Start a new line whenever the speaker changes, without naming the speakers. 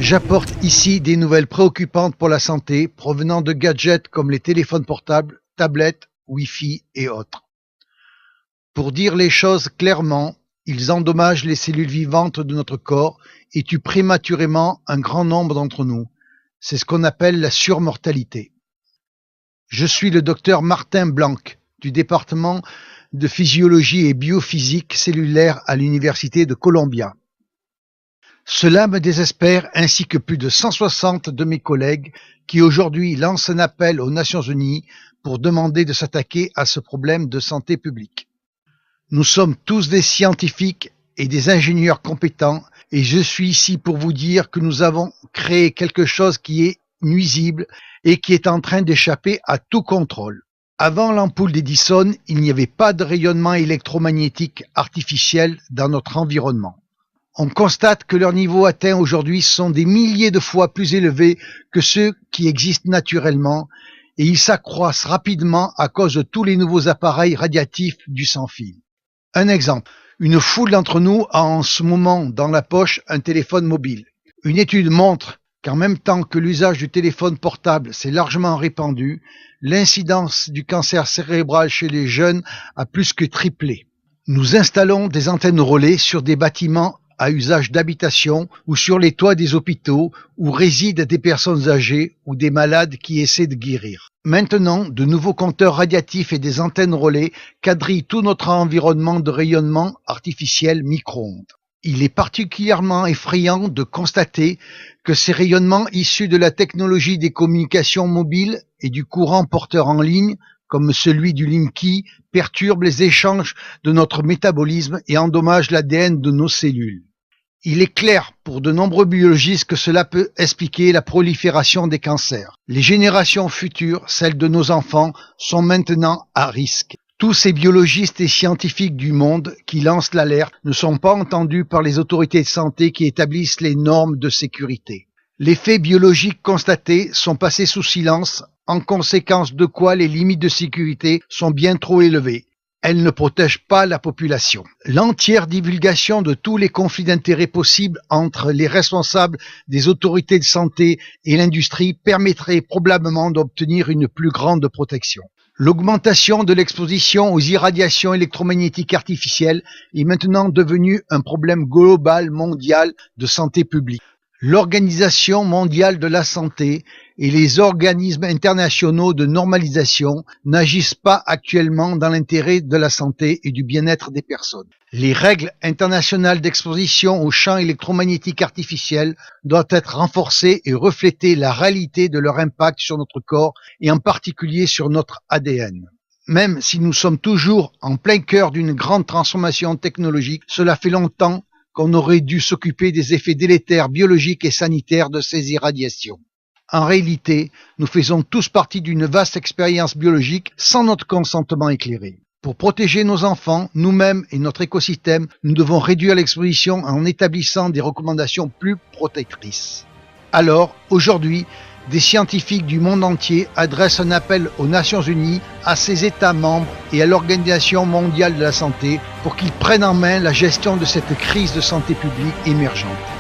J'apporte ici des nouvelles préoccupantes pour la santé provenant de gadgets comme les téléphones portables, tablettes, Wi-Fi et autres. Pour dire les choses clairement, ils endommagent les cellules vivantes de notre corps et tuent prématurément un grand nombre d'entre nous. C'est ce qu'on appelle la surmortalité. Je suis le docteur Martin Blanc du département de physiologie et biophysique cellulaire à l'université de Columbia. Cela me désespère ainsi que plus de 160 de mes collègues qui aujourd'hui lancent un appel aux Nations Unies pour demander de s'attaquer à ce problème de santé publique. Nous sommes tous des scientifiques et des ingénieurs compétents et je suis ici pour vous dire que nous avons créé quelque chose qui est nuisible et qui est en train d'échapper à tout contrôle. Avant l'ampoule d'Edison, il n'y avait pas de rayonnement électromagnétique artificiel dans notre environnement. On constate que leurs niveaux atteints aujourd'hui sont des milliers de fois plus élevés que ceux qui existent naturellement et ils s'accroissent rapidement à cause de tous les nouveaux appareils radiatifs du sans-fil. Un exemple, une foule d'entre nous a en ce moment dans la poche un téléphone mobile. Une étude montre qu'en même temps que l'usage du téléphone portable s'est largement répandu, l'incidence du cancer cérébral chez les jeunes a plus que triplé. Nous installons des antennes relais sur des bâtiments à usage d'habitation ou sur les toits des hôpitaux où résident des personnes âgées ou des malades qui essaient de guérir. Maintenant, de nouveaux compteurs radiatifs et des antennes relais quadrillent tout notre environnement de rayonnement artificiel micro-ondes. Il est particulièrement effrayant de constater que ces rayonnements issus de la technologie des communications mobiles et du courant porteur en ligne, comme celui du Linky, perturbent les échanges de notre métabolisme et endommagent l'ADN de nos cellules. Il est clair pour de nombreux biologistes que cela peut expliquer la prolifération des cancers. Les générations futures, celles de nos enfants, sont maintenant à risque. Tous ces biologistes et scientifiques du monde qui lancent l'alerte ne sont pas entendus par les autorités de santé qui établissent les normes de sécurité. Les faits biologiques constatés sont passés sous silence, en conséquence de quoi les limites de sécurité sont bien trop élevées. Elles ne protègent pas la population. L'entière divulgation de tous les conflits d'intérêts possibles entre les responsables des autorités de santé et l'industrie permettrait probablement d'obtenir une plus grande protection. L'augmentation de l'exposition aux irradiations électromagnétiques artificielles est maintenant devenue un problème global mondial de santé publique. L'Organisation mondiale de la santé et les organismes internationaux de normalisation n'agissent pas actuellement dans l'intérêt de la santé et du bien-être des personnes. Les règles internationales d'exposition aux champs électromagnétiques artificiels doivent être renforcées et refléter la réalité de leur impact sur notre corps et en particulier sur notre ADN. Même si nous sommes toujours en plein cœur d'une grande transformation technologique, cela fait longtemps qu'on aurait dû s'occuper des effets délétères biologiques et sanitaires de ces irradiations. En réalité, nous faisons tous partie d'une vaste expérience biologique sans notre consentement éclairé. Pour protéger nos enfants, nous-mêmes et notre écosystème, nous devons réduire l'exposition en établissant des recommandations plus protectrices. Alors, aujourd'hui, des scientifiques du monde entier adressent un appel aux Nations Unies, à ses États membres et à l'Organisation mondiale de la santé pour qu'ils prennent en main la gestion de cette crise de santé publique émergente.